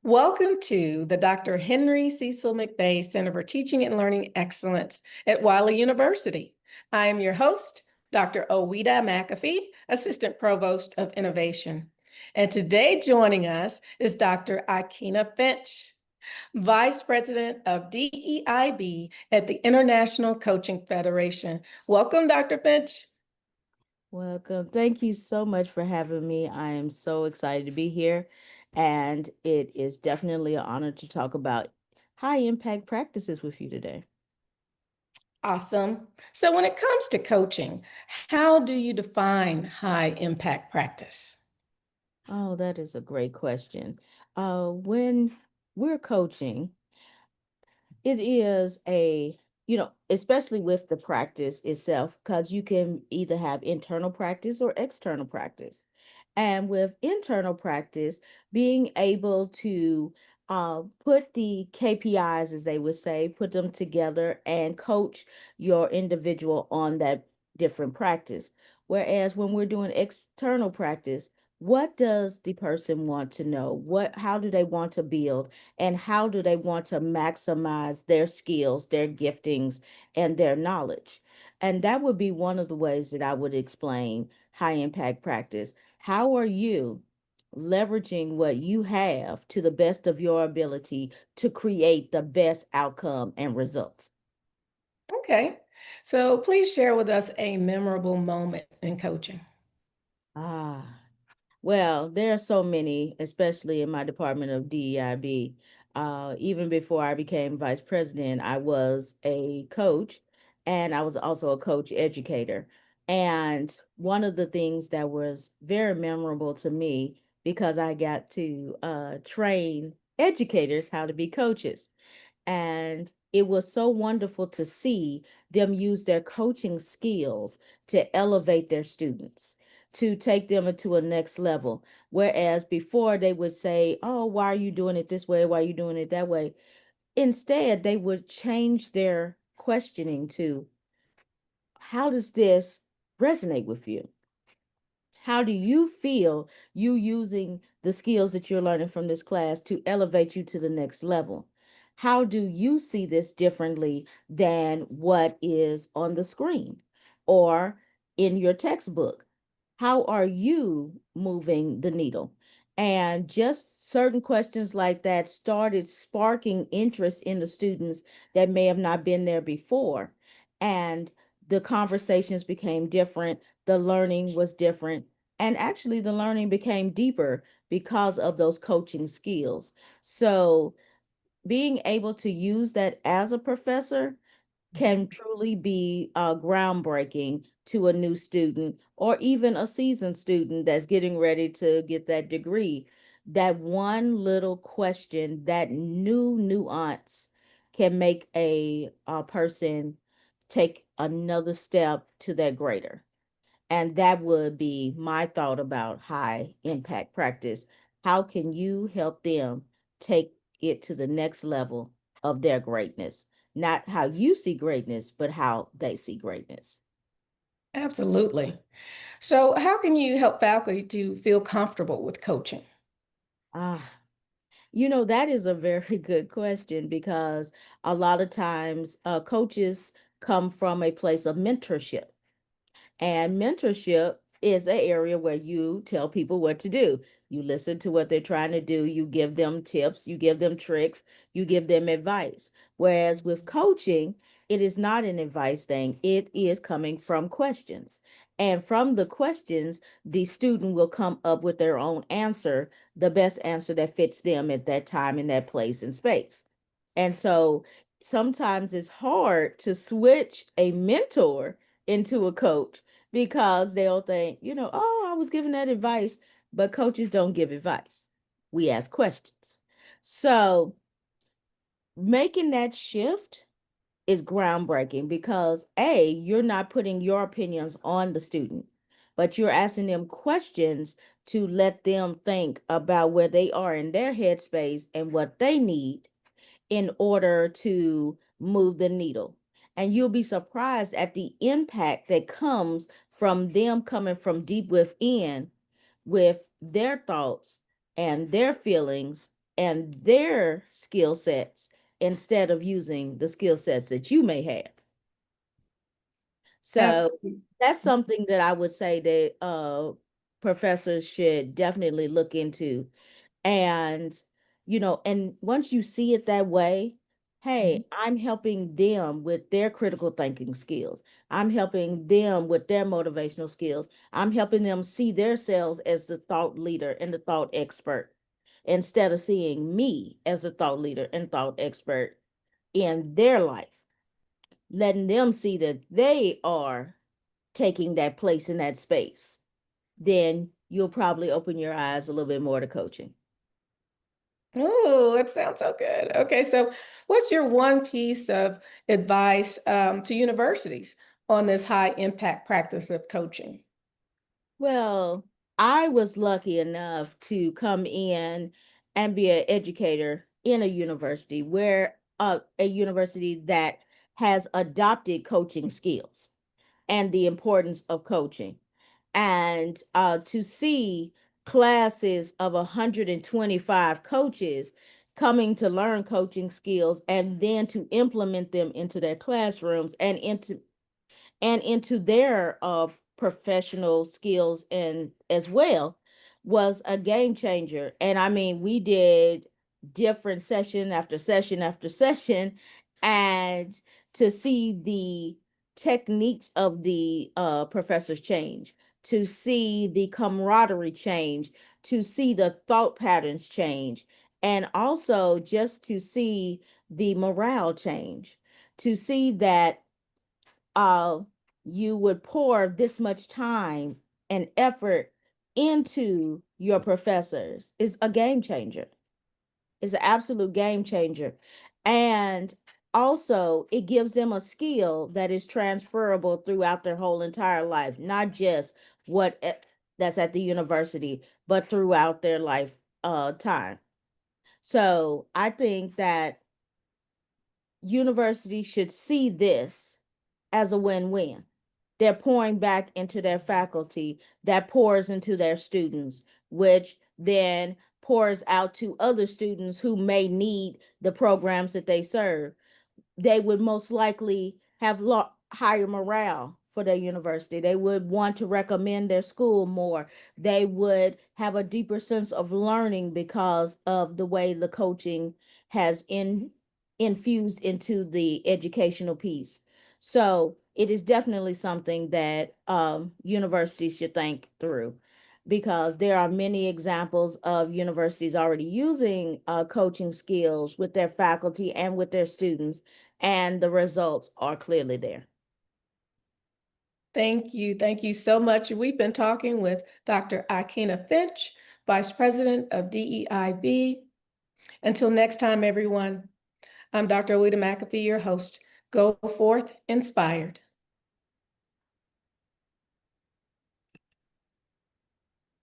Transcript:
Welcome to the Dr. Henry Cecil McVeigh Center for Teaching and Learning Excellence at Wiley University. I am your host, Dr. Ouida McAfee, Assistant Provost of Innovation. And today joining us is Dr. Aikyna Finch, Vice President of DEIB at the International Coaching Federation. Welcome, Dr. Finch. Welcome. Thank you so much for having me. I am so excited to be here, and it is definitely an honor to talk about high impact practices with you today. Awesome. So when it comes to coaching, how do you define high impact practice? Oh, that is a great question. When we're coaching, it is especially with the practice itself, because you can either have internal practice or external practice. And with internal practice, being able to put the KPIs, as they would say, put them together and coach your individual on that different practice. Whereas when we're doing external practice, what does the person want to know? How do they want to build? And how do they want to maximize their skills, their giftings, and their knowledge? And that would be one of the ways that I would explain high impact practice. How are you leveraging what you have to the best of your ability to create the best outcome and results? Okay. So please share with us a memorable moment in coaching. Ah, well, there are so many, especially in my department of DEIB. Even before I became vice president, I was a coach and I was also a coach educator. And one of the things that was very memorable to me, because I got to train educators how to be coaches. And it was so wonderful to see them use their coaching skills to elevate their students, to take them into a next level. Whereas before they would say, "Oh, why are you doing it this way? Why are you doing it that way?" Instead, they would change their questioning to, "How does this resonate with you? How do you feel you using the skills that you're learning from this class to elevate you to the next level? How do you see this differently than what is on the screen or in your textbook? How are you moving the needle?" And just certain questions like that started sparking interest in the students that may have not been there before. And the conversations became different, the learning was different, and actually the learning became deeper because of those coaching skills. So being able to use that as a professor can truly be groundbreaking to a new student or even a seasoned student that's getting ready to get that degree. That one little question, that new nuance can make a person take another step to that greater. And that would be my thought about high impact practice. How can you help them take it to the next level of their greatness? Not how you see greatness, but how they see greatness. Absolutely. So, how can you help faculty to feel comfortable with coaching? Ah, that is a very good question because a lot of times coaches come from a place of mentorship. And mentorship is an area where you tell people what to do. You listen to what they're trying to do. You give them tips, you give them tricks, you give them advice. Whereas with coaching, it is not an advice thing, it is coming from questions. And from the questions, the student will come up with their own answer, the best answer that fits them at that time, in that place and space. And so sometimes it's hard to switch a mentor into a coach because they'll think, "Oh, I was giving that advice," but coaches don't give advice. We ask questions. So making that shift is groundbreaking because you're not putting your opinions on the student, but you're asking them questions to let them think about where they are in their headspace and what they need in order to move the needle. And you'll be surprised at the impact that comes from them coming from deep within with their thoughts and their feelings and their skill sets instead of using the skill sets that you may have. So Absolutely. that's something that I would say that professors should definitely look into. And, and once you see it that way, Mhm. hey, I'm helping them with their critical thinking skills. I'm helping them with their motivational skills. I'm helping them see themselves as the thought leader and the thought expert instead of seeing me as a thought leader and thought expert in their life, letting them see that they are taking that place in that space. Then you'll probably open your eyes a little bit more to coaching. Oh, that sounds so good. Okay, so what's your one piece of advice to universities on this high impact practice of coaching? Well, I was lucky enough to come in and be an educator in a university where a university that has adopted coaching skills and the importance of coaching. And to see classes of 125 coaches coming to learn coaching skills and then to implement them into their classrooms and into their professional skills and as well was a game changer. And I mean, we did different session after session after session, and to see the techniques of the professors change, to see the camaraderie change, to see the thought patterns change, and also just to see the morale change, to see that uh, you would pour this much time and effort into your professors is a game changer. It's an absolute game changer. And also, it gives them a skill that is transferable throughout their whole entire life, not just what that's at the university, but throughout their life time. So I think that universities should see this as a win-win. They're pouring back into their faculty that pours into their students, which then pours out to other students who may need the programs that they serve. They would most likely have higher morale for their university. They would want to recommend their school more. They would have a deeper sense of learning because of the way the coaching has infused into the educational piece. So it is definitely something that universities should think through, because there are many examples of universities already using coaching skills with their faculty and with their students, and the results are clearly there. Thank you. Thank you so much. We've been talking with Dr. Aikyna Finch, Vice President of DEIB. Until next time, everyone, I'm Dr. Ouida McAfee, your host. Go forth inspired.